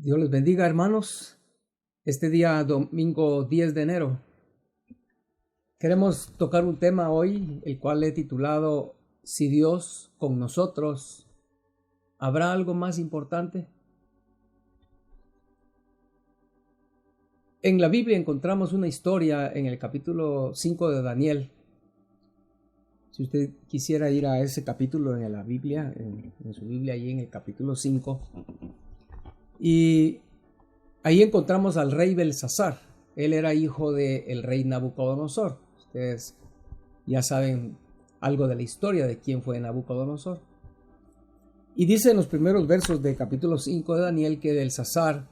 Dios les bendiga, hermanos. Este día, domingo 10 de enero, queremos tocar un tema hoy, el cual he titulado Si Dios con nosotros, ¿habrá algo más importante? En la Biblia encontramos una historia en el capítulo 5 de Daniel. Si usted quisiera ir a ese capítulo en la Biblia, en su Biblia, ahí en el capítulo 5, y ahí encontramos al rey Belsasar. Él era hijo del rey Nabucodonosor. Ustedes ya saben algo de la historia de quién fue Nabucodonosor. Y dice en los primeros versos del capítulo 5 de Daniel que Belsasar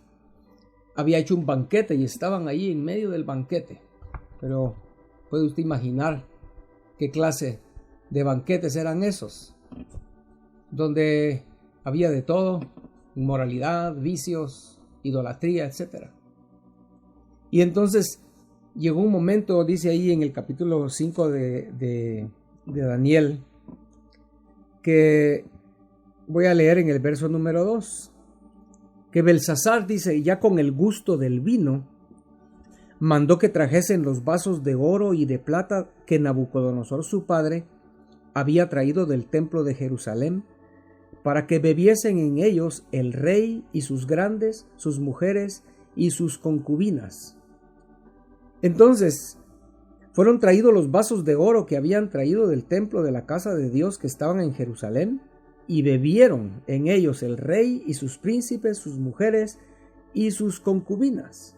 había hecho un banquete y estaban ahí en medio del banquete. Pero puede usted imaginar qué clase de banquetes eran esos, donde había de todo: inmoralidad, vicios, idolatría, etc. Y entonces llegó un momento, dice ahí en el capítulo 5 de Daniel, que voy a leer en el verso número 2, que Belsasar, dice, ya con el gusto del vino, mandó que trajesen los vasos de oro y de plata que Nabucodonosor su padre había traído del templo de Jerusalén, para que bebiesen en ellos el rey y sus grandes, sus mujeres y sus concubinas. Entonces fueron traídos los vasos de oro que habían traído del templo de la casa de Dios que estaban en Jerusalén, y bebieron en ellos el rey y sus príncipes, sus mujeres y sus concubinas.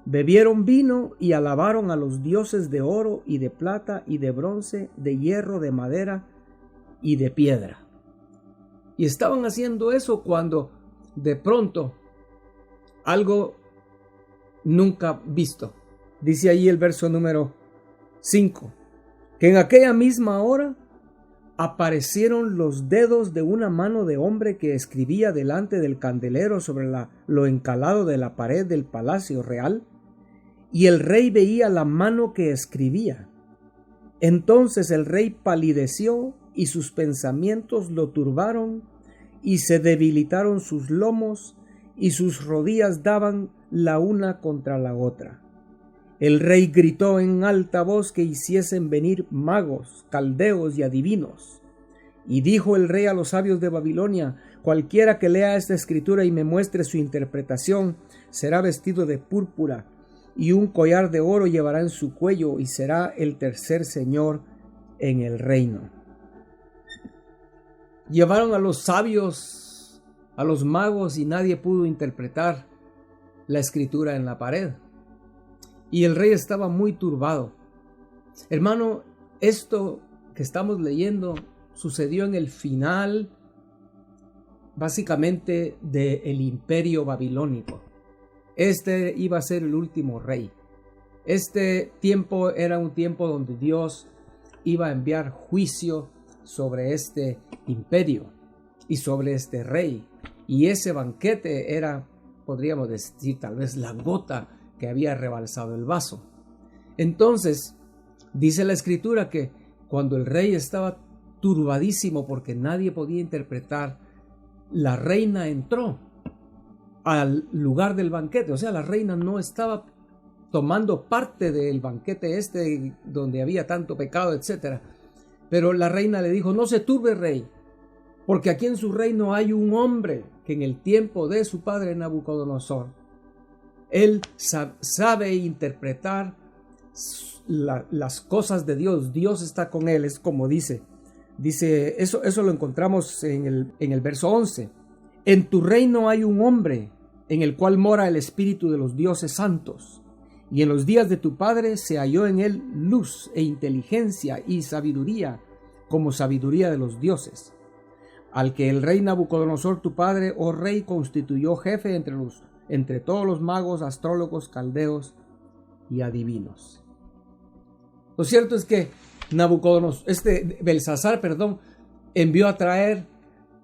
Bebieron vino y alabaron a los dioses de oro y de plata y de bronce, de hierro, de madera y de piedra. Y estaban haciendo eso cuando de pronto algo nunca visto. Dice ahí el verso número 5, que en aquella misma hora aparecieron los dedos de una mano de hombre que escribía delante del candelero sobre lo encalado de la pared del palacio real, y el rey veía la mano que escribía. Entonces el rey palideció y sus pensamientos lo turbaron, y se debilitaron sus lomos, y sus rodillas daban la una contra la otra. El rey gritó en alta voz que hiciesen venir magos, caldeos y adivinos. Y dijo el rey a los sabios de Babilonia: cualquiera que lea esta escritura y me muestre su interpretación, será vestido de púrpura, y un collar de oro llevará en su cuello, y será el tercer señor en el reino. Llevaron a los sabios, a los magos, y nadie pudo interpretar la escritura en la pared. Y el rey estaba muy turbado. Hermano, esto que estamos leyendo sucedió en el final, básicamente, del imperio babilónico. Este iba a ser el último rey. Este tiempo era un tiempo donde Dios iba a enviar juicio sobre este imperio y sobre este rey. Y ese banquete era, podríamos decir, tal vez la gota que había rebalsado el vaso. Entonces, dice la escritura que cuando el rey estaba turbadísimo porque nadie podía interpretar, la reina entró al lugar del banquete. O sea, la reina no estaba tomando parte del banquete donde había tanto pecado, etc. Pero la reina le dijo: no se turbe, rey, porque aquí en su reino hay un hombre que en el tiempo de su padre Nabucodonosor, él sabe interpretar las cosas de Dios. Dios está con él. Es como dice eso lo encontramos en el verso 11. En tu reino hay un hombre en el cual mora el espíritu de los dioses santos, y en los días de tu padre se halló en él luz e inteligencia y sabiduría, como sabiduría de los dioses, al que el rey Nabucodonosor tu padre, oh rey, constituyó jefe entre todos los magos, astrólogos, caldeos y adivinos. Lo cierto es que Belsasar, envió a traer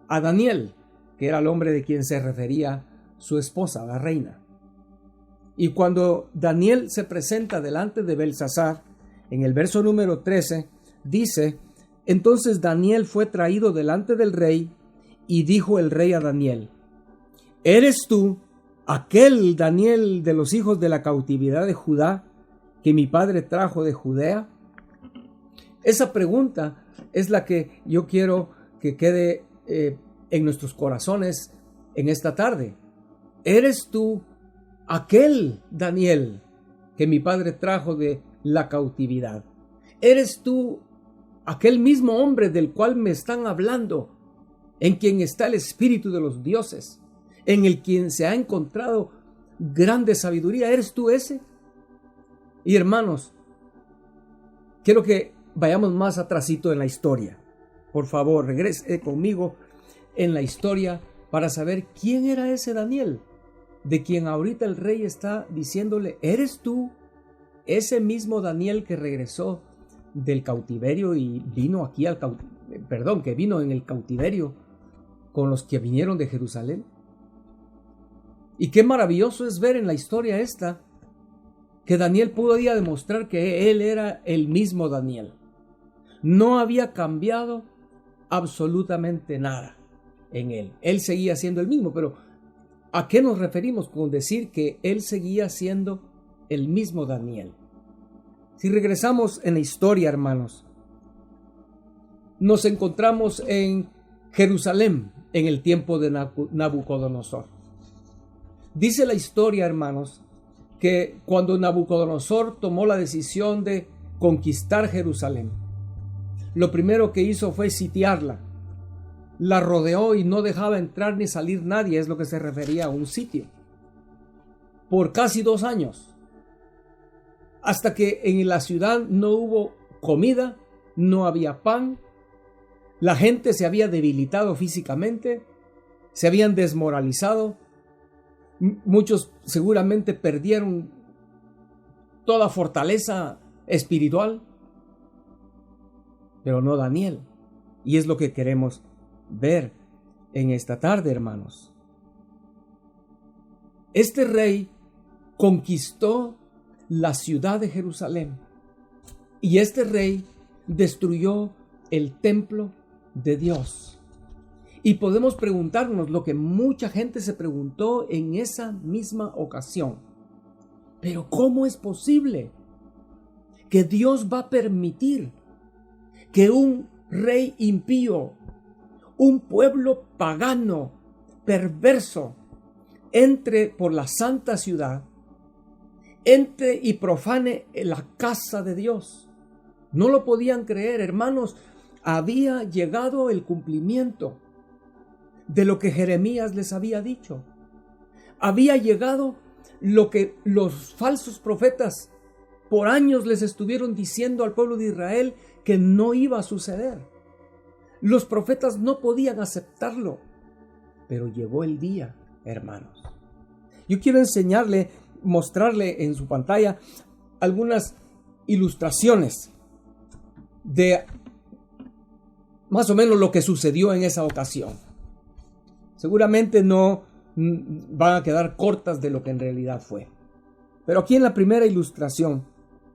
a Daniel, que era el hombre de quien se refería su esposa, la reina. Y cuando Daniel se presenta delante de Belsasar, en el verso número 13, dice: entonces Daniel fue traído delante del rey, y dijo el rey a Daniel: ¿eres tú aquel Daniel de los hijos de la cautividad de Judá que mi padre trajo de Judea? Esa pregunta es la que yo quiero que quede en nuestros corazones en esta tarde. ¿Eres tú aquel Daniel que mi padre trajo de la cautividad? ¿Eres tú aquel mismo hombre del cual me están hablando, en quien está el espíritu de los dioses, en el quien se ha encontrado grande sabiduría? ¿Eres tú ese? Y hermanos, quiero que vayamos más atrasito en la historia. Por favor, regrese conmigo en la historia para saber quién era ese Daniel, de quien ahorita el rey está diciéndole: ¿eres tú ese mismo Daniel que regresó del cautiverio y vino aquí que vino en el cautiverio con los que vinieron de Jerusalén? Y qué maravilloso es ver en la historia esta que Daniel podía demostrar que él era el mismo Daniel. No había cambiado absolutamente nada en él. Él seguía siendo el mismo, pero ¿a qué nos referimos con decir que él seguía siendo el mismo Daniel? Si regresamos en la historia, hermanos, nos encontramos en Jerusalén en el tiempo de Nabucodonosor. Dice la historia, hermanos, que cuando Nabucodonosor tomó la decisión de conquistar Jerusalén, lo primero que hizo fue sitiarla. La rodeó y no dejaba entrar ni salir nadie, es lo que se refería a un sitio, por casi 2 años. Hasta que en la ciudad no hubo comida, no había pan, la gente se había debilitado físicamente, se habían desmoralizado, muchos seguramente perdieron toda fortaleza espiritual, pero no Daniel. Y es lo que queremos ver en esta tarde, hermanos. Este rey conquistó la ciudad de Jerusalén y este rey destruyó el templo de Dios. Y podemos preguntarnos lo que mucha gente se preguntó en esa misma ocasión: ¿pero cómo es posible que Dios va a permitir que un rey impío, un pueblo pagano, perverso, entre por la santa ciudad, entre y profane la casa de Dios? No lo podían creer, hermanos. Había llegado el cumplimiento de lo que Jeremías les había dicho. Había llegado lo que los falsos profetas por años les estuvieron diciendo al pueblo de Israel que no iba a suceder. Los profetas no podían aceptarlo, pero llegó el día, hermanos. Yo quiero mostrarle en su pantalla algunas ilustraciones de más o menos lo que sucedió en esa ocasión. Seguramente no van a quedar cortas de lo que en realidad fue. Pero aquí en la primera ilustración,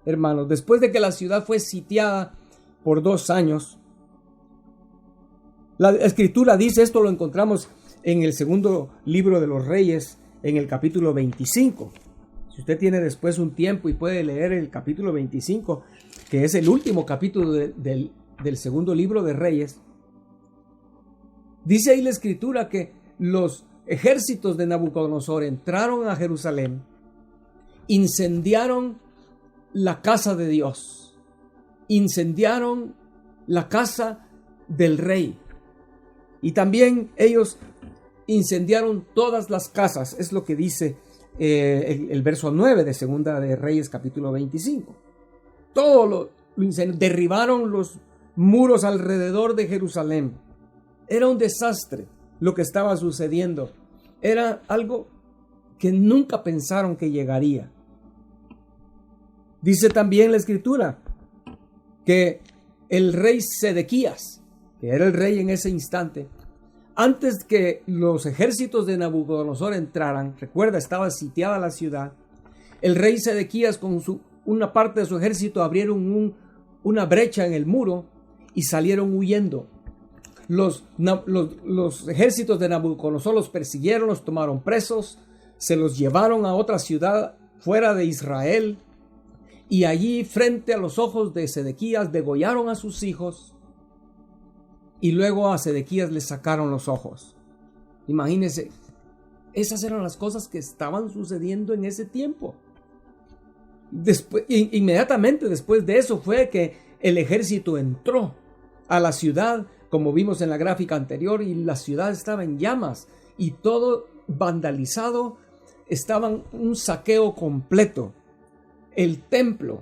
hermanos, después de que la ciudad fue sitiada por 2 años, la escritura dice, esto lo encontramos en el segundo libro de los Reyes, en el capítulo 25. Si usted tiene después un tiempo y puede leer el capítulo 25, que es el último capítulo del segundo libro de Reyes, dice ahí la escritura que los ejércitos de Nabucodonosor entraron a Jerusalén, incendiaron la casa de Dios, incendiaron la casa del rey, y también ellos incendiaron todas las casas. Es lo que dice el verso 9 de Segunda de Reyes capítulo 25. Todo lo incendiaron, derribaron los muros alrededor de Jerusalén. Era un desastre lo que estaba sucediendo. Era algo que nunca pensaron que llegaría. Dice también la escritura que el rey Sedequías, que era el rey en ese instante, antes que los ejércitos de Nabucodonosor entraran, recuerda, estaba sitiada la ciudad, el rey Sedequías con una parte de su ejército abrieron una brecha en el muro y salieron huyendo. Los ejércitos de Nabucodonosor los persiguieron, los tomaron presos, se los llevaron a otra ciudad fuera de Israel, y allí, frente a los ojos de Sedequías, degollaron a sus hijos, y luego a Sedequías le sacaron los ojos. Imagínense, esas eran las cosas que estaban sucediendo en ese tiempo. Inmediatamente después de eso fue que el ejército entró a la ciudad, como vimos en la gráfica anterior, y la ciudad estaba en llamas y todo vandalizado. Estaban un saqueo completo. El templo,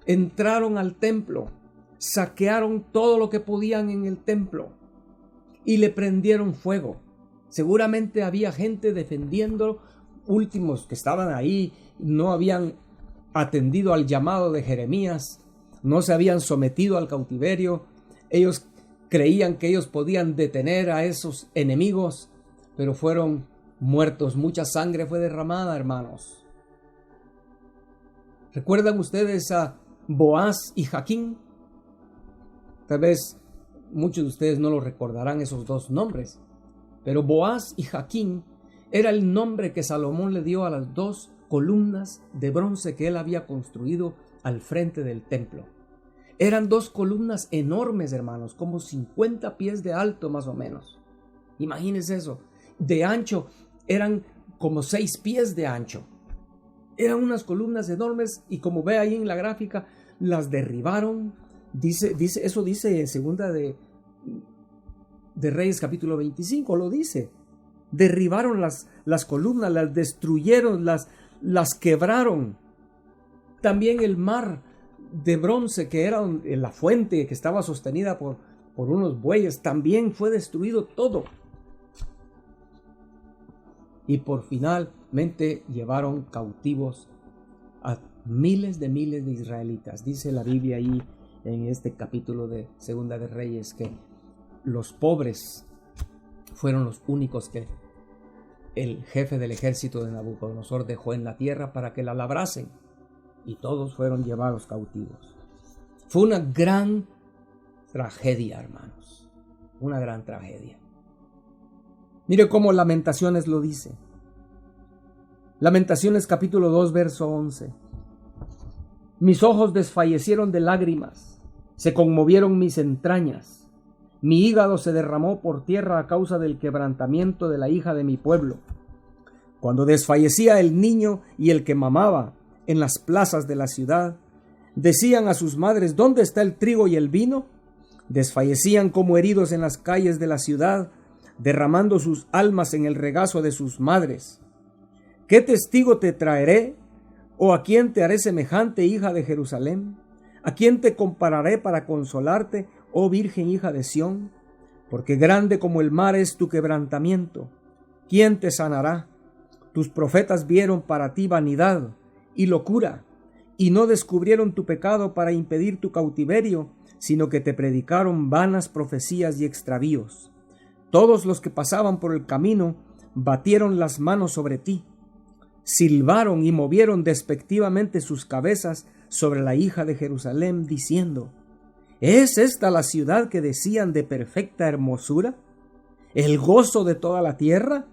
entraron al templo, saquearon todo lo que podían en el templo y le prendieron fuego. Seguramente había gente defendiendo. Últimos que estaban ahí no habían atendido al llamado de Jeremías, no se habían sometido al cautiverio. Ellos creían que ellos podían detener a esos enemigos, pero fueron muertos. Mucha sangre fue derramada, hermanos. ¿Recuerdan ustedes a Boaz y Jaquín? Tal vez muchos de ustedes no lo recordarán, esos dos nombres, pero Boaz y Jaquín era el nombre que Salomón le dio a las dos columnas de bronce que él había construido al frente del templo. Eran dos columnas enormes, hermanos, como 50 pies de alto más o menos. Imagínense eso. De ancho eran como 6 pies de ancho. Eran unas columnas enormes, y como ve ahí en la gráfica, las derribaron. Eso dice en segunda de Reyes capítulo 25, lo dice. Derribaron las columnas, las destruyeron, las quebraron. También el mar de bronce, que era la fuente que estaba sostenida por unos bueyes, también fue destruido todo. Y por finalmente llevaron cautivos a miles de israelitas. Dice la Biblia ahí en este capítulo de Segunda de Reyes que los pobres fueron los únicos que el jefe del ejército de Nabucodonosor dejó en la tierra para que la labrasen, y todos fueron llevados cautivos. Fue una gran tragedia, hermanos, una gran tragedia. Mire cómo Lamentaciones lo dice. Lamentaciones capítulo 2, verso 11. Mis ojos desfallecieron de lágrimas, se conmovieron mis entrañas. Mi hígado se derramó por tierra a causa del quebrantamiento de la hija de mi pueblo. Cuando desfallecía el niño y el que mamaba en las plazas de la ciudad, decían a sus madres: ¿dónde está el trigo y el vino? Desfallecían como heridos en las calles de la ciudad, derramando sus almas en el regazo de sus madres. ¿Qué testigo te traeré? ¿O a quién te haré semejante, hija de Jerusalén? ¿A quién te compararé para consolarte, oh Virgen hija de Sión? Porque grande como el mar es tu quebrantamiento. ¿Quién te sanará? Tus profetas vieron para ti vanidad y locura, y no descubrieron tu pecado para impedir tu cautiverio, sino que te predicaron vanas profecías y extravíos. Todos los que pasaban por el camino batieron las manos sobre ti, silbaron y movieron despectivamente sus cabezas sobre la hija de Jerusalén, diciendo: ¿es esta la ciudad que decían de perfecta hermosura? ¿El gozo de toda la tierra?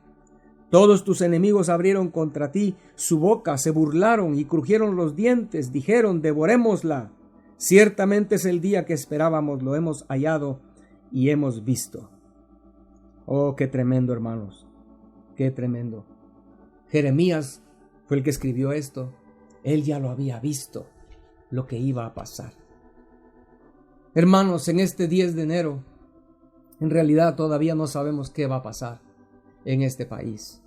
Todos tus enemigos abrieron contra ti su boca, se burlaron y crujieron los dientes, dijeron: devorémosla. Ciertamente es el día que esperábamos, lo hemos hallado y hemos visto. Oh, qué tremendo, hermanos, qué tremendo. Jeremías fue el que escribió esto. Él ya lo había visto, lo que iba a pasar. Hermanos, en este 10 de enero, en realidad todavía no sabemos qué va a pasar en este país.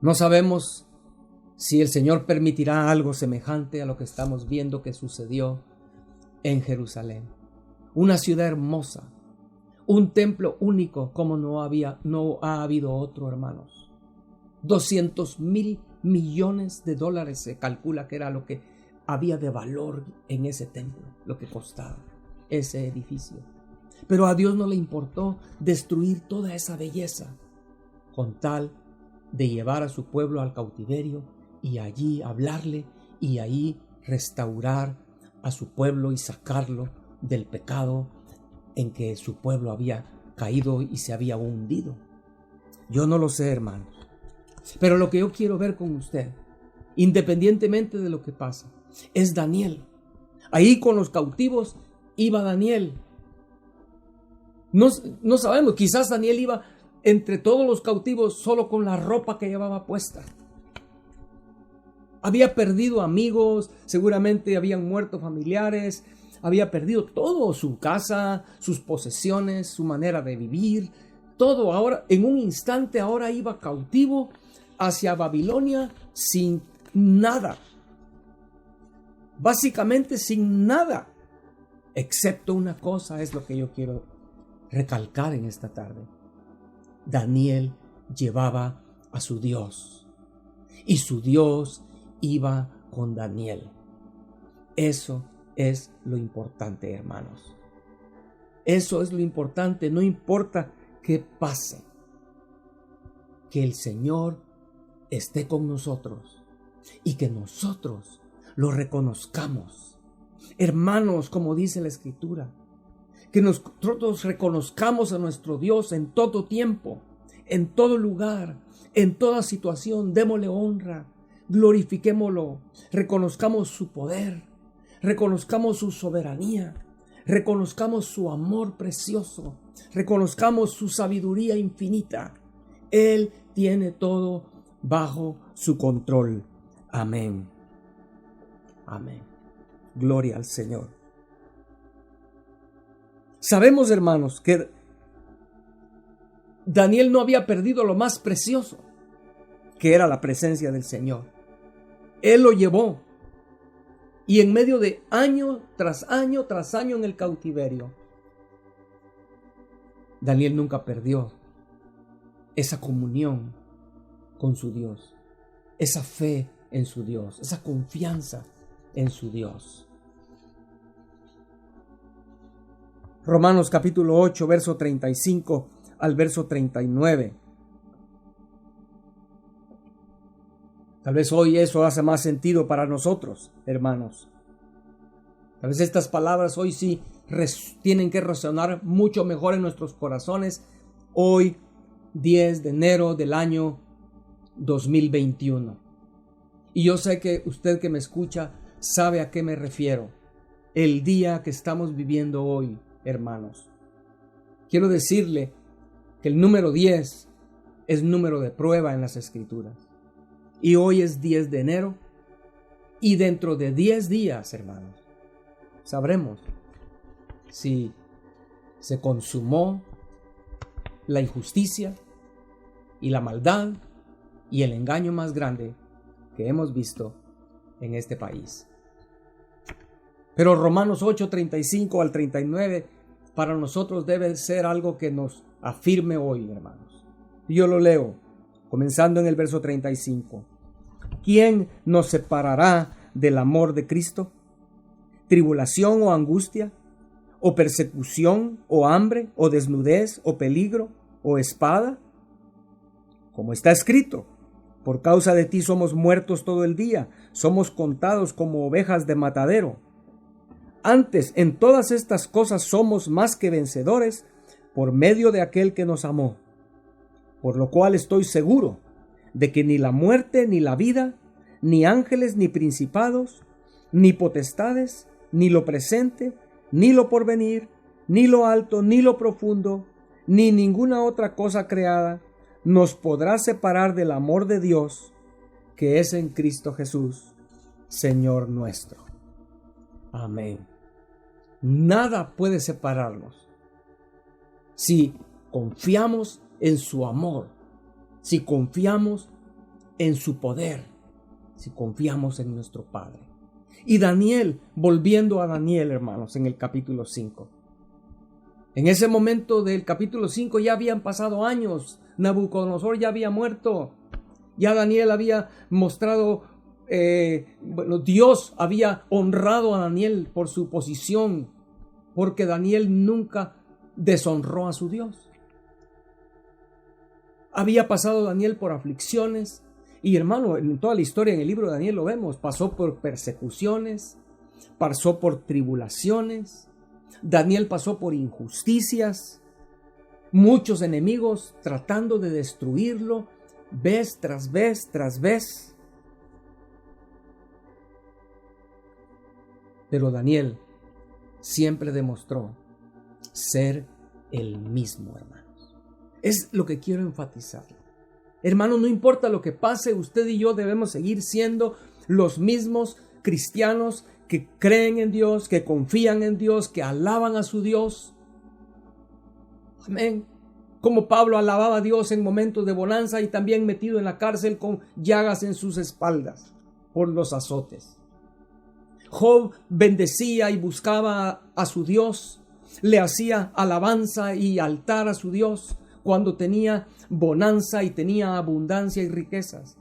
No sabemos si el Señor permitirá algo semejante a lo que estamos viendo que sucedió en Jerusalén. Una ciudad hermosa, un templo único como no ha habido otro, hermanos. 200,000 millones de dólares se calcula que era lo que había de valor en ese templo, lo que costaba ese edificio. Pero a Dios no le importó destruir toda esa belleza con tal de llevar a su pueblo al cautiverio y allí hablarle y ahí restaurar a su pueblo y sacarlo del pecado en que su pueblo había caído y se había hundido. Yo no lo sé, hermanos. Pero lo que yo quiero ver con usted, independientemente de lo que pasa, es Daniel. Ahí con los cautivos iba Daniel. No sabemos, quizás Daniel iba entre todos los cautivos solo con la ropa que llevaba puesta. Había perdido amigos, seguramente habían muerto familiares, había perdido todo, su casa, sus posesiones, su manera de vivir, todo. Ahora, en un instante, ahora iba cautivo hacia Babilonia sin nada. Básicamente sin nada, excepto una cosa, es lo que yo quiero recalcar en esta tarde. Daniel llevaba a su Dios y su Dios iba con Daniel. Eso es lo importante, hermanos. Eso es lo importante, no importa qué pase. Que el Señor esté con nosotros y que nosotros lo reconozcamos. Hermanos, como dice la Escritura, que nosotros reconozcamos a nuestro Dios en todo tiempo, en todo lugar, en toda situación. Démosle honra, glorifiquémoslo, reconozcamos su poder, reconozcamos su soberanía, reconozcamos su amor precioso, reconozcamos su sabiduría infinita. Él tiene todo bajo su control. Amén. Amén. Gloria al Señor. Sabemos, hermanos, que Daniel no había perdido lo más precioso, que era la presencia del Señor. Él lo llevó. Y en medio de año tras año tras año en el cautiverio, Daniel nunca perdió esa comunión con su Dios, esa fe en su Dios, esa confianza en su Dios. Romanos capítulo 8, verso 35 al verso 39. Tal vez hoy eso hace más sentido para nosotros, hermanos. Tal vez estas palabras hoy sí tienen que resonar mucho mejor en nuestros corazones. Hoy, 10 de enero del año 2021. Y yo sé que usted que me escucha sabe a qué me refiero. El día que estamos viviendo hoy, hermanos. Quiero decirle que el número 10 es número de prueba en las Escrituras. Y hoy es 10 de enero. Y dentro de 10 días, hermanos, sabremos si se consumó la injusticia y la maldad y el engaño más grande que hemos visto en este país. Pero Romanos 8, 35 al 39 para nosotros debe ser algo que nos afirme hoy, hermanos. Yo lo leo, comenzando en el verso 35. ¿Quién nos separará del amor de Cristo? ¿Tribulación o angustia? ¿O persecución? ¿O hambre? ¿O desnudez? ¿O peligro? ¿O espada? Como está escrito, por causa de ti somos muertos todo el día, somos contados como ovejas de matadero. Antes, en todas estas cosas somos más que vencedores por medio de aquel que nos amó. Por lo cual estoy seguro de que ni la muerte, ni la vida, ni ángeles, ni principados, ni potestades, ni lo presente, ni lo porvenir, ni lo alto, ni lo profundo, ni ninguna otra cosa creada, nos podrá separar del amor de Dios, que es en Cristo Jesús, Señor nuestro. Amén. Nada puede separarnos si confiamos en su amor, si confiamos en su poder, si confiamos en nuestro Padre. Y Daniel, volviendo a Daniel, hermanos, en el capítulo 5. En ese momento del capítulo 5 ya habían pasado años. Nabucodonosor ya había muerto. Ya Daniel había mostrado, Dios había honrado a Daniel por su posición, porque Daniel nunca deshonró a su Dios. Había pasado Daniel por aflicciones. Y hermano, en toda la historia en el libro de Daniel lo vemos. Pasó por persecuciones, pasó por tribulaciones. Daniel pasó por injusticias, muchos enemigos tratando de destruirlo, vez tras vez tras vez. Pero Daniel siempre demostró ser el mismo, hermanos. Es lo que quiero enfatizar. Hermanos, no importa lo que pase, usted y yo debemos seguir siendo los mismos cristianos que creen en Dios, que confían en Dios, que alaban a su Dios. Amén. Como Pablo alababa a Dios en momentos de bonanza y también metido en la cárcel con llagas en sus espaldas por los azotes. Job bendecía y buscaba a su Dios, le hacía alabanza y altar a su Dios cuando tenía bonanza y tenía abundancia y riquezas.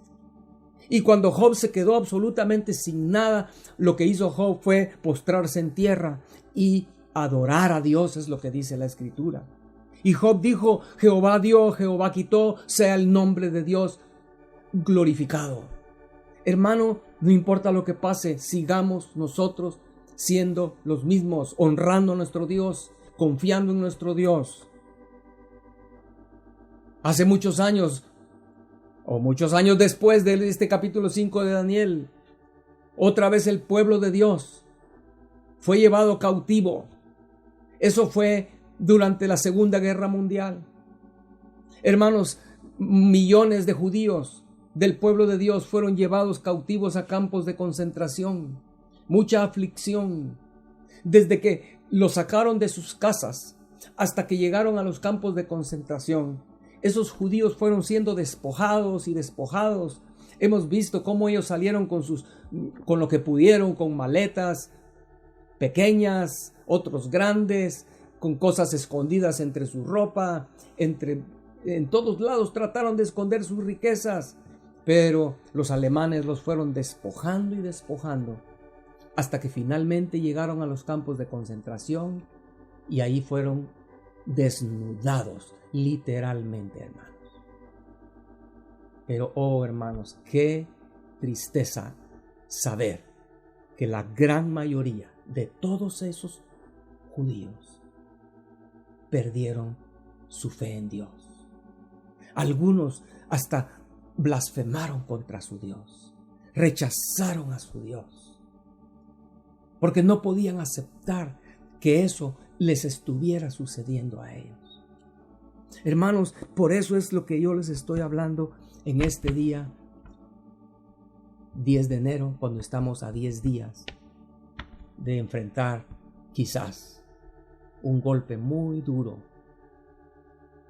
Y cuando Job se quedó absolutamente sin nada, lo que hizo Job fue postrarse en tierra y adorar a Dios, es lo que dice la Escritura. Y Job dijo: Jehová dio, Jehová quitó, sea el nombre de Dios glorificado. Hermano, no importa lo que pase, sigamos nosotros siendo los mismos, honrando a nuestro Dios, confiando en nuestro Dios. Hace muchos años, o muchos años después de este capítulo 5 de Daniel, otra vez el pueblo de Dios fue llevado cautivo. Eso fue durante la Segunda Guerra Mundial. Hermanos, millones de judíos del pueblo de Dios fueron llevados cautivos a campos de concentración. Mucha aflicción. Desde que los sacaron de sus casas hasta que llegaron a los campos de concentración, esos judíos fueron siendo despojados y despojados. Hemos visto cómo ellos salieron con lo que pudieron, con maletas pequeñas, otros grandes, con cosas escondidas entre su ropa, en todos lados trataron de esconder sus riquezas, pero los alemanes los fueron despojando y despojando hasta que finalmente llegaron a los campos de concentración y ahí fueron desnudados, literalmente, hermanos. Pero, oh hermanos, qué tristeza saber que la gran mayoría de todos esos judíos perdieron su fe en Dios. Algunos hasta blasfemaron contra su Dios, rechazaron a su Dios, porque no podían aceptar que eso les estuviera sucediendo a ellos. Hermanos, por eso es lo que yo les estoy hablando en este día 10 de enero, cuando estamos a 10 días de enfrentar quizás un golpe muy duro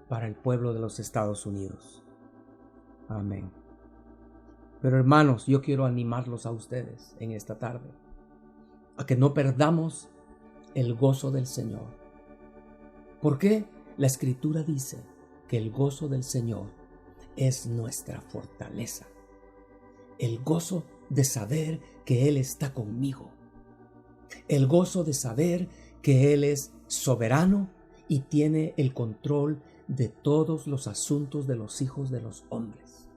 para el pueblo de los Estados Unidos. Amén. Pero hermanos, yo quiero animarlos a ustedes en esta tarde a que no perdamos el gozo del Señor. ¿Por qué? La Escritura dice que el gozo del Señor es nuestra fortaleza. El gozo de saber que Él está conmigo. El gozo de saber que Él es soberano y tiene el control de todos los asuntos de los hijos de los hombres.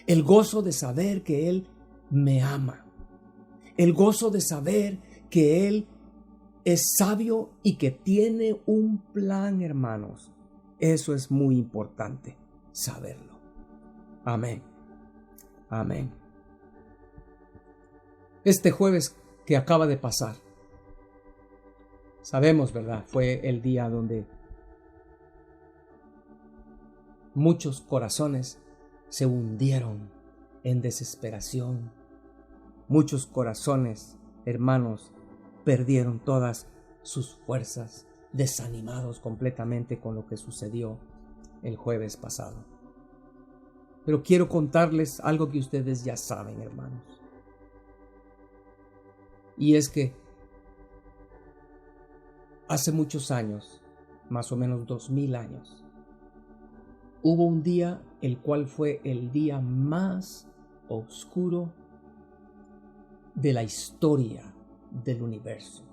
El gozo de saber que Él me ama. El gozo de saber que Él es sabio y que tiene un plan, hermanos. Eso es muy importante saberlo. Amén. Amén. Este jueves que acaba de pasar, sabemos, ¿verdad? Fue el día donde muchos corazones se hundieron en desesperación. Muchos corazones, hermanos, perdieron todas sus fuerzas, desanimados completamente con lo que sucedió el jueves pasado. Pero quiero contarles algo que ustedes ya saben, hermanos. Y es que hace muchos años, más o menos 2000 años, hubo un día el cual fue el día más oscuro de la historia del universo.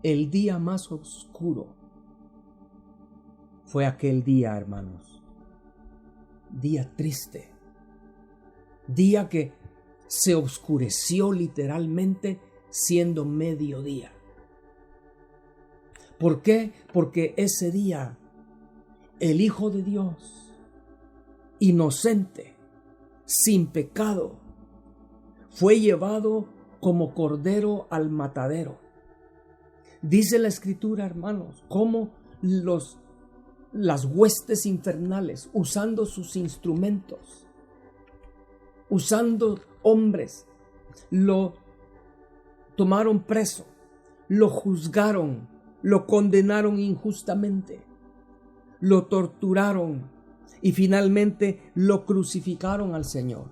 El día más oscuro fue aquel día, hermanos. Día triste. Día que se oscureció literalmente siendo mediodía. ¿Por qué? Porque ese día el Hijo de Dios inocente, sin pecado, fue llevado como cordero al matadero. Dice la Escritura, hermanos, cómo las huestes infernales, usando sus instrumentos, usando hombres, lo tomaron preso, lo juzgaron, lo condenaron injustamente, lo torturaron y finalmente lo crucificaron al Señor.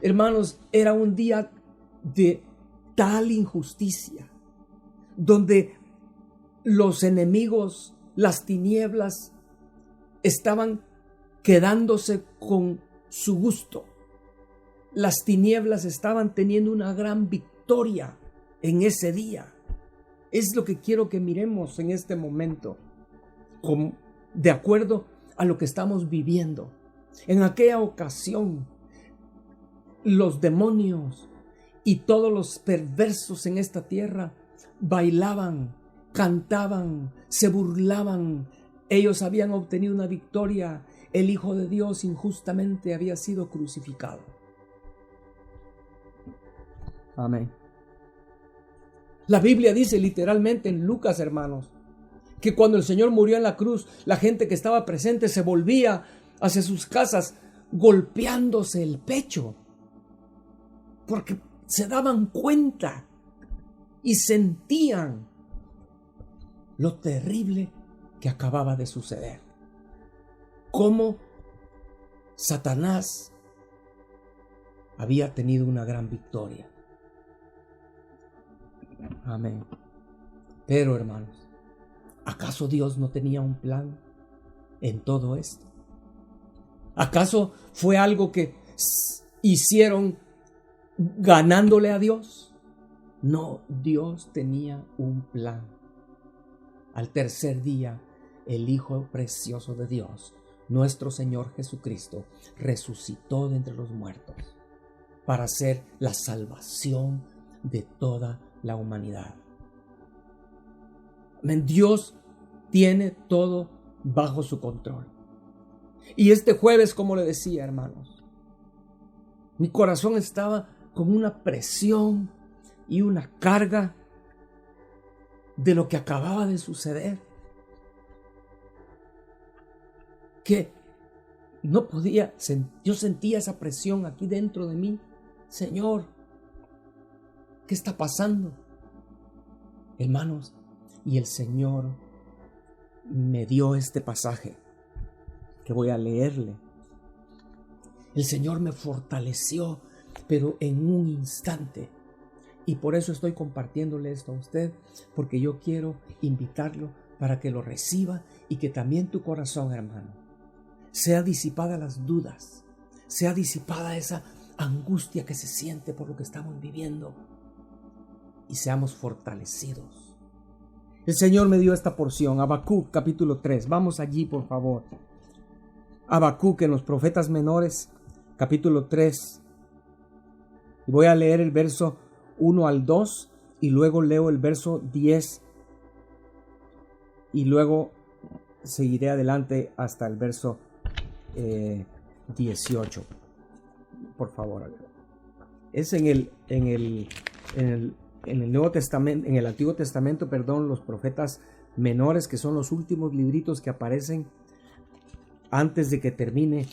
Hermanos, era un día de tal injusticia, donde los enemigos, las tinieblas, estaban quedándose con su gusto. Las tinieblas estaban teniendo una gran victoria en ese día. Es lo que quiero que miremos en este momento, de acuerdo a lo que estamos viviendo. En aquella ocasión, los demonios y todos los perversos en esta tierra bailaban, cantaban, se burlaban. Ellos habían obtenido una victoria. El Hijo de Dios injustamente había sido crucificado. Amén. La Biblia dice literalmente en Lucas, hermanos, que cuando el Señor murió en la cruz, la gente que estaba presente se volvía hacia sus casas golpeándose el pecho, porque se daban cuenta y sentían lo terrible que acababa de suceder. Cómo Satanás había tenido una gran victoria. Amén. Pero, hermanos, ¿acaso Dios no tenía un plan en todo esto? ¿Acaso fue algo que hicieron ganándole a Dios? No, Dios tenía un plan. Al tercer día, el Hijo precioso de Dios, nuestro Señor Jesucristo, resucitó de entre los muertos para hacer la salvación de toda la humanidad. Dios tiene todo bajo su control. Y este jueves, como le decía, hermanos, mi corazón estaba con una presión y una carga de lo que acababa de suceder, que no podía, yo sentía esa presión aquí dentro de mí. Señor, ¿qué está pasando? Hermanos, y el Señor me dio este pasaje que voy a leerle. El Señor me fortaleció, pero en un instante. Y por eso estoy compartiéndole esto a usted, porque yo quiero invitarlo para que lo reciba y que también tu corazón, hermano, sea disipada las dudas, sea disipada esa angustia que se siente por lo que estamos viviendo y seamos fortalecidos. El Señor me dio esta porción, Habacuc capítulo 3. Vamos allí, por favor. Habacuc en los profetas menores, capítulo 3. Y voy a leer el verso 1 al 2 y luego leo el verso 10 y luego seguiré adelante hasta el verso 18. Por favor. Es en el Nuevo Testamento, en el Antiguo Testamento, los profetas menores, que son los últimos libritos que aparecen antes de que termine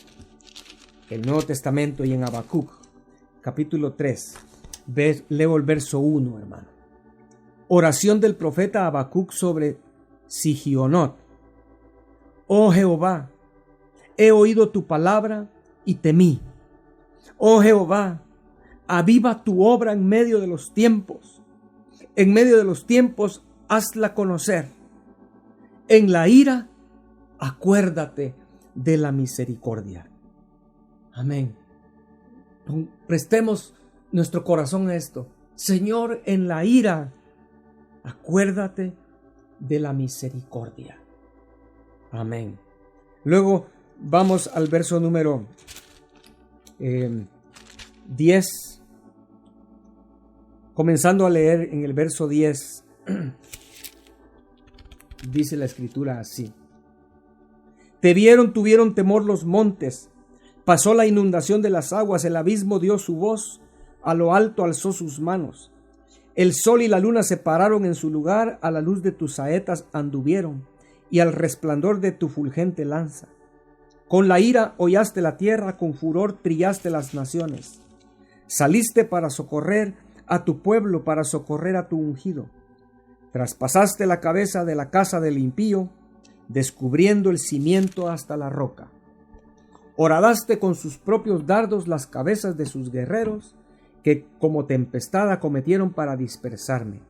el Nuevo Testamento. Y en Habacuc, capítulo 3, leo el verso 1, hermano. Oración del profeta Habacuc sobre Sigionot. Oh Jehová, he oído tu palabra y temí. Oh Jehová, aviva tu obra en medio de los tiempos. En medio de los tiempos, hazla conocer. En la ira, acuérdate de la misericordia. Amén. Prestemos nuestro corazón a esto. Señor, en la ira, acuérdate de la misericordia. Amén. Luego vamos al verso número 10. Comenzando a leer en el verso 10, dice la Escritura así: Te vieron, tuvieron temor los montes. Pasó la inundación de las aguas, el abismo dio su voz, a lo alto alzó sus manos. El sol y la luna se pararon en su lugar, a la luz de tus saetas anduvieron, y al resplandor de tu fulgente lanza. Con la ira hollaste la tierra, con furor trillaste las naciones. Saliste para socorrer a tu pueblo, para socorrer a tu ungido. Traspasaste la cabeza de la casa del impío, descubriendo el cimiento hasta la roca. Horadaste con sus propios dardos las cabezas de sus guerreros, que como tempestad acometieron para dispersarme,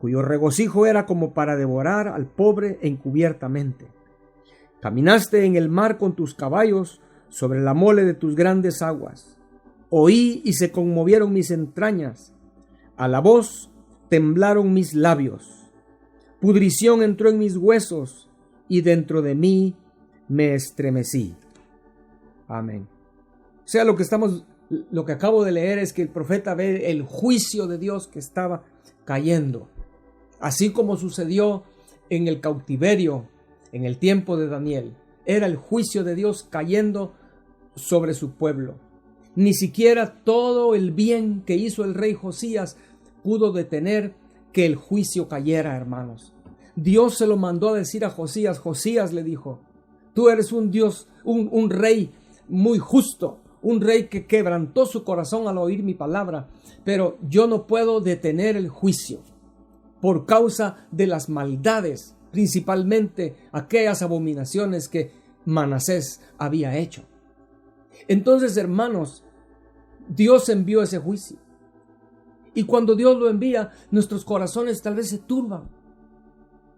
cuyo regocijo era como para devorar al pobre encubiertamente. Caminaste en el mar con tus caballos sobre la mole de tus grandes aguas. Oí y se conmovieron mis entrañas. A la voz temblaron mis labios. Pudrición entró en mis huesos y dentro de mí me estremecí. Amén. O sea, lo que acabo de leer es que el profeta ve el juicio de Dios que estaba cayendo. Así como sucedió en el cautiverio, en el tiempo de Daniel. Era el juicio de Dios cayendo sobre su pueblo. Ni siquiera todo el bien que hizo el rey Josías pudo detener que el juicio cayera, hermanos. Dios se lo mandó a decir a Josías. Josías le dijo: tú eres un Dios, un rey muy justo, un rey que quebrantó su corazón al oír mi palabra, pero yo no puedo detener el juicio por causa de las maldades, principalmente aquellas abominaciones que Manasés había hecho. Entonces, hermanos, Dios envió ese juicio. Y cuando Dios lo envía, nuestros corazones tal vez se turban.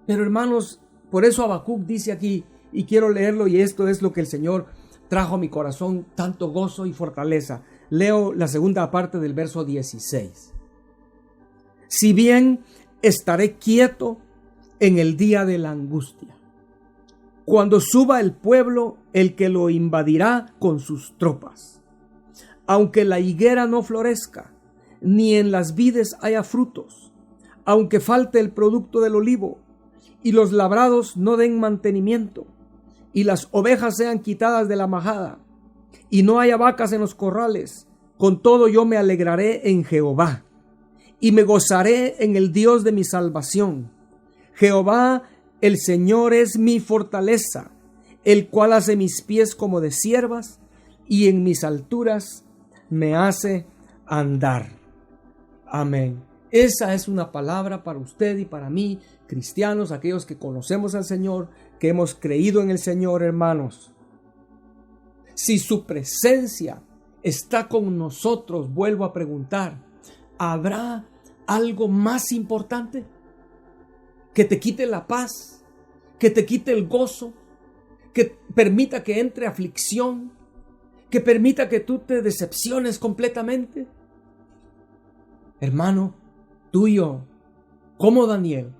Pero, hermanos, por eso Habacuc dice aquí, y quiero leerlo, y esto es lo que el Señor trajo a mi corazón, tanto gozo y fortaleza. Leo la segunda parte del verso 16. Si bien estaré quieto en el día de la angustia, cuando suba el pueblo, el que lo invadirá con sus tropas. Aunque la higuera no florezca, ni en las vides haya frutos, aunque falte el producto del olivo, y los labrados no den mantenimiento, y las ovejas sean quitadas de la majada, y no haya vacas en los corrales, con todo yo me alegraré en Jehová, y me gozaré en el Dios de mi salvación. Jehová, el Señor, es mi fortaleza, el cual hace mis pies como de ciervas, y en mis alturas me hace andar. Amén. Esa es una palabra para usted y para mí, cristianos, aquellos que conocemos al Señor, que hemos creído en el Señor, hermanos. Si su presencia está con nosotros, vuelvo a preguntar, ¿habrá algo más importante? Que te quite la paz, que te quite el gozo, que permita que entre aflicción, que permita que tú te decepciones completamente. Hermano, tú y yo, como Daniel,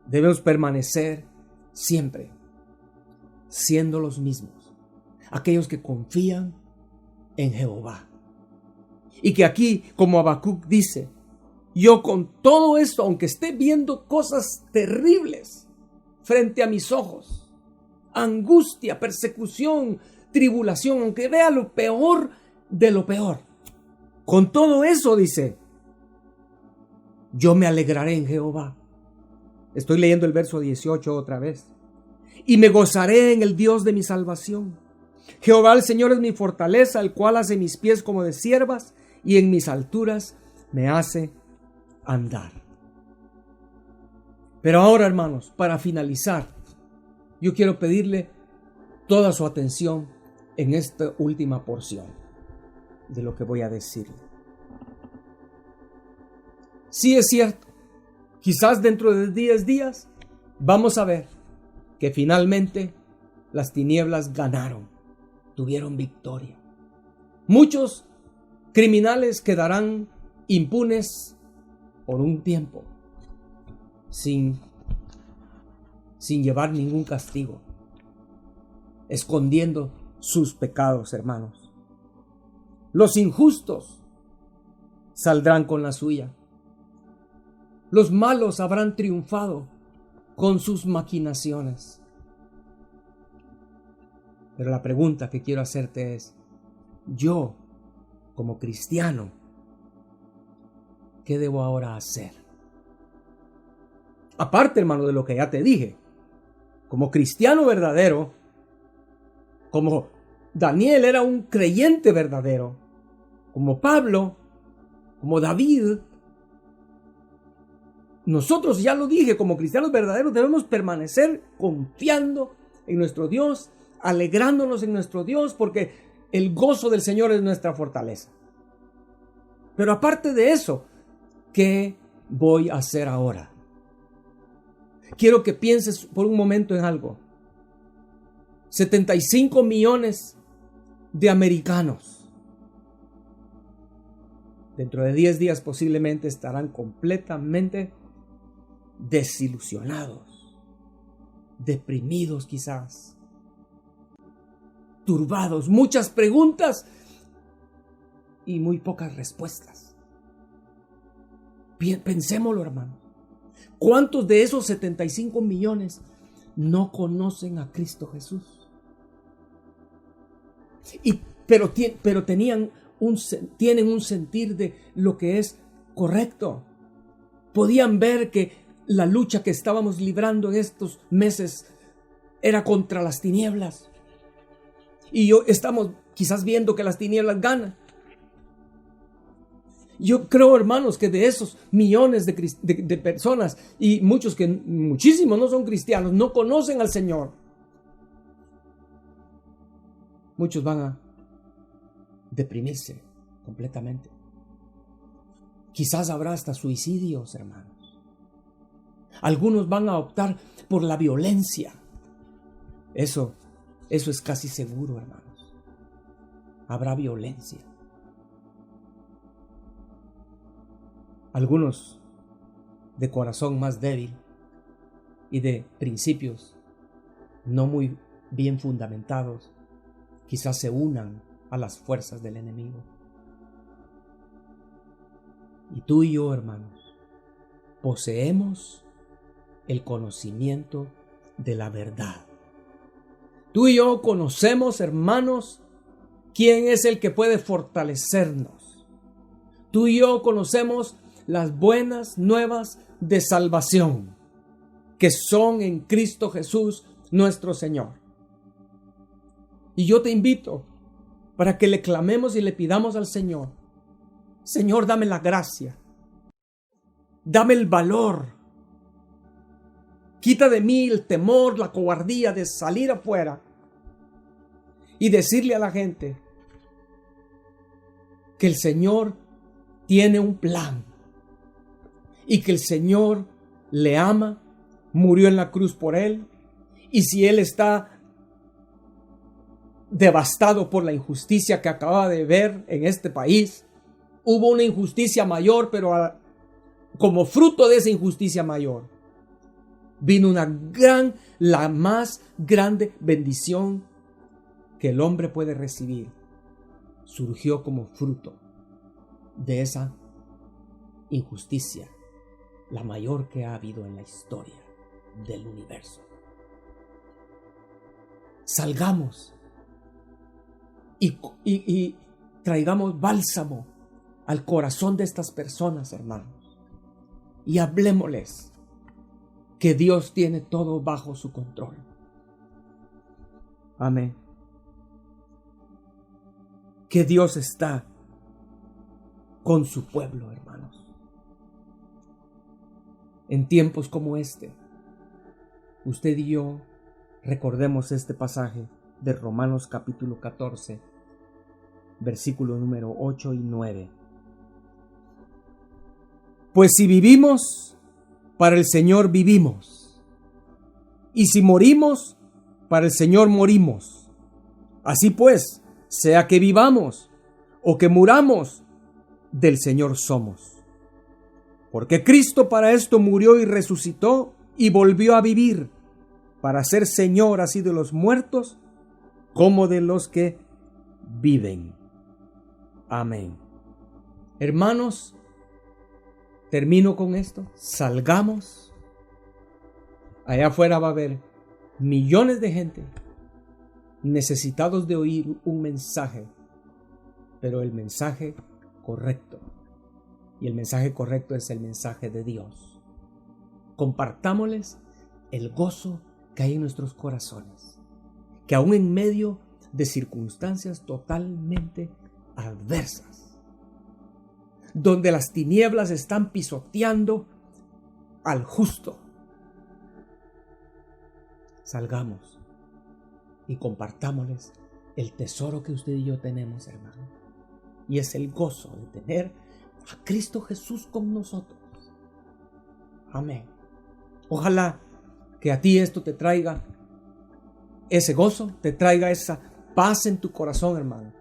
debemos permanecer siempre siendo los mismos, aquellos que confían en Jehová. Y que aquí, como Habacuc dice, yo con todo esto, aunque esté viendo cosas terribles frente a mis ojos, angustia, persecución, tribulación, aunque vea lo peor de lo peor, con todo eso, dice, yo me alegraré en Jehová. Estoy leyendo el verso 18 otra vez. Y me gozaré en el Dios de mi salvación. Jehová el Señor es mi fortaleza, el cual hace mis pies como de ciervas, y en mis alturas me hace andar. Pero ahora, hermanos, para finalizar, yo quiero pedirle toda su atención en esta última porción de lo que voy a decirle. Sí, es cierto, quizás dentro de 10 días vamos a ver que finalmente las tinieblas ganaron, tuvieron victoria. Muchos criminales quedarán impunes por un tiempo, sin llevar ningún castigo, escondiendo sus pecados, hermanos. Los injustos saldrán con la suya. Los malos habrán triunfado con sus maquinaciones. Pero la pregunta que quiero hacerte es, yo, como cristiano, ¿qué debo ahora hacer? Aparte, hermano, de lo que ya te dije, como cristiano verdadero, como Daniel era un creyente verdadero, como Pablo, como David, nosotros, ya lo dije, como cristianos verdaderos debemos permanecer confiando en nuestro Dios, alegrándonos en nuestro Dios, porque el gozo del Señor es nuestra fortaleza. Pero aparte de eso, ¿qué voy a hacer ahora? Quiero que pienses por un momento en algo. 75 millones de americanos. Dentro de 10 días posiblemente estarán completamente desilusionados, deprimidos quizás, turbados, muchas preguntas y muy pocas respuestas. Bien, pensémoslo, hermano. ¿Cuántos de esos 75 millones no conocen a Cristo Jesús? Pero tienen un sentir de lo que es correcto. Podían ver que la lucha que estábamos librando en estos meses era contra las tinieblas. Y estamos quizás viendo que las tinieblas ganan. Yo creo, hermanos, que de esos millones de personas, y muchísimos no son cristianos, no conocen al Señor, muchos van a deprimirse completamente. Quizás habrá hasta suicidios, hermanos. Algunos van a optar por la violencia. Eso es casi seguro, hermanos. Habrá violencia. Algunos de corazón más débil y de principios no muy bien fundamentados, quizás se unan a las fuerzas del enemigo. Y tú y yo, hermanos, poseemos el conocimiento de la verdad. Tú y yo conocemos, hermanos, quién es el que puede fortalecernos. Tú y yo conocemos las buenas nuevas de salvación, que son en Cristo Jesús nuestro Señor. Y yo te invito para que le clamemos y le pidamos al Señor: Señor, dame la gracia, dame el valor, quita de mí el temor, la cobardía de salir afuera y decirle a la gente que el Señor tiene un plan y que el Señor le ama, murió en la cruz por él, y si él está devastado por la injusticia que acaba de ver en este país, hubo una injusticia mayor, pero como fruto de esa injusticia mayor vino la más grande bendición que el hombre puede recibir. Surgió como fruto de esa injusticia, la mayor que ha habido en la historia del universo. Salgamos y traigamos bálsamo al corazón de estas personas, hermanos, y hablémosles que Dios tiene todo bajo su control. Amén. Que Dios está con su pueblo, hermanos. En tiempos como este, usted y yo recordemos este pasaje de Romanos capítulo 14, versículo número 8 y 9. Pues si vivimos, para el Señor vivimos, y si morimos, para el Señor morimos. Así pues, sea que vivamos o que muramos, del Señor somos. Porque Cristo para esto murió y resucitó y volvió a vivir, para ser Señor así de los muertos como de los que viven. Amén. Hermanos, termino con esto. Salgamos. Allá afuera va a haber millones de gente necesitados de oír un mensaje, pero el mensaje correcto. Y el mensaje correcto es el mensaje de Dios. Compartámosles el gozo que hay en nuestros corazones, que aún en medio de circunstancias totalmente adversas, donde las tinieblas están pisoteando al justo, salgamos y compartámosles el tesoro que usted y yo tenemos, hermano. Y es el gozo de tener a Cristo Jesús con nosotros. Amén. Ojalá que a ti esto te traiga ese gozo, te traiga esa paz en tu corazón, hermano.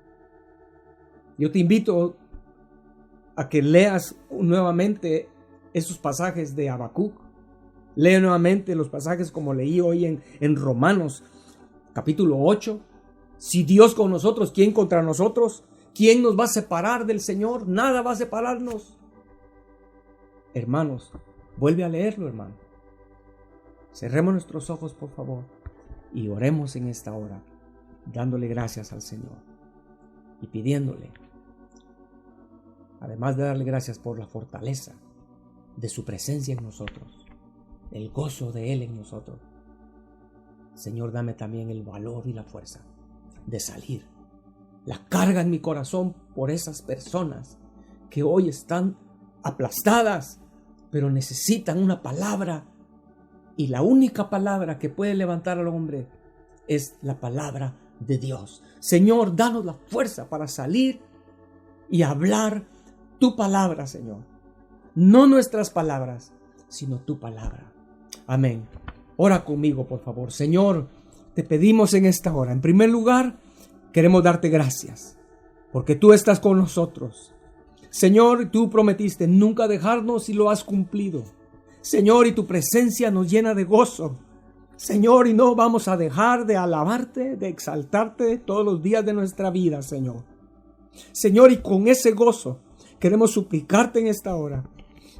Yo te invito a que leas nuevamente esos pasajes de Habacuc. Lee nuevamente los pasajes como leí hoy en Romanos capítulo 8. Si Dios con nosotros, ¿quién contra nosotros? ¿Quién nos va a separar del Señor? Nada va a separarnos. Hermanos, vuelve a leerlo, hermano. Cerremos nuestros ojos, por favor, y oremos en esta hora, dándole gracias al Señor y pidiéndole, además de darle gracias por la fortaleza de su presencia en nosotros, el gozo de Él en nosotros. Señor, dame también el valor y la fuerza de salir. La carga en mi corazón por esas personas que hoy están aplastadas, pero necesitan una palabra. Y la única palabra que puede levantar al hombre es la palabra de Dios. Señor, danos la fuerza para salir y hablar tu palabra, Señor. No nuestras palabras, sino tu palabra. Amén. Ora conmigo, por favor. Señor, te pedimos en esta hora, en primer lugar, queremos darte gracias, porque tú estás con nosotros. Señor, tú prometiste nunca dejarnos y lo has cumplido. Señor, y tu presencia nos llena de gozo. Señor, y no vamos a dejar de alabarte, de exaltarte todos los días de nuestra vida, Señor. Señor, y con ese gozo queremos suplicarte en esta hora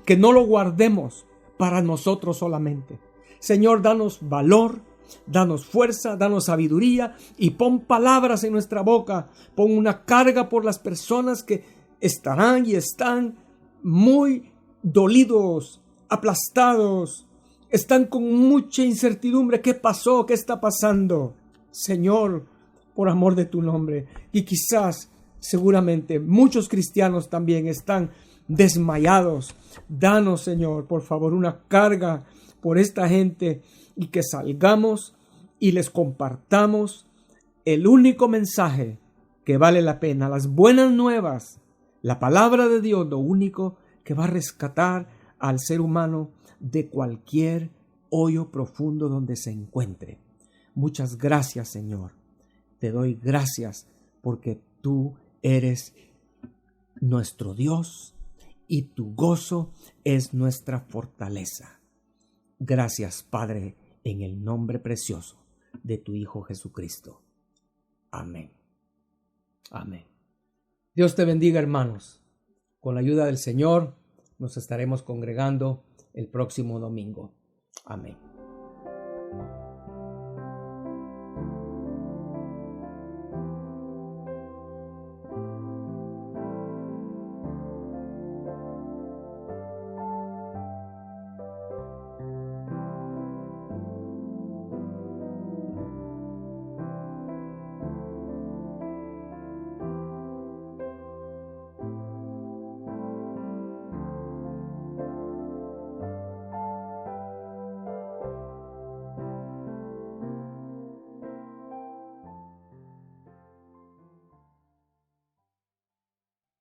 que no lo guardemos para nosotros solamente. Señor, danos valor, danos fuerza, danos sabiduría y pon palabras en nuestra boca. Pon una carga por las personas que estarán y están muy dolidos, aplastados, están con mucha incertidumbre. ¿Qué pasó? ¿Qué está pasando? Señor, por amor de tu nombre. Y quizás, seguramente, muchos cristianos también están desmayados. Danos, Señor, por favor, una carga por esta gente y que salgamos y les compartamos el único mensaje que vale la pena, las buenas nuevas, la palabra de Dios, lo único que va a rescatar al ser humano de cualquier hoyo profundo donde se encuentre. Muchas gracias, Señor. Te doy gracias porque tú eres nuestro Dios y tu gozo es nuestra fortaleza. Gracias, Padre, en el nombre precioso de tu Hijo Jesucristo. Amén. Amén. Dios te bendiga, hermanos. Con la ayuda del Señor nos estaremos congregando el próximo domingo. Amén.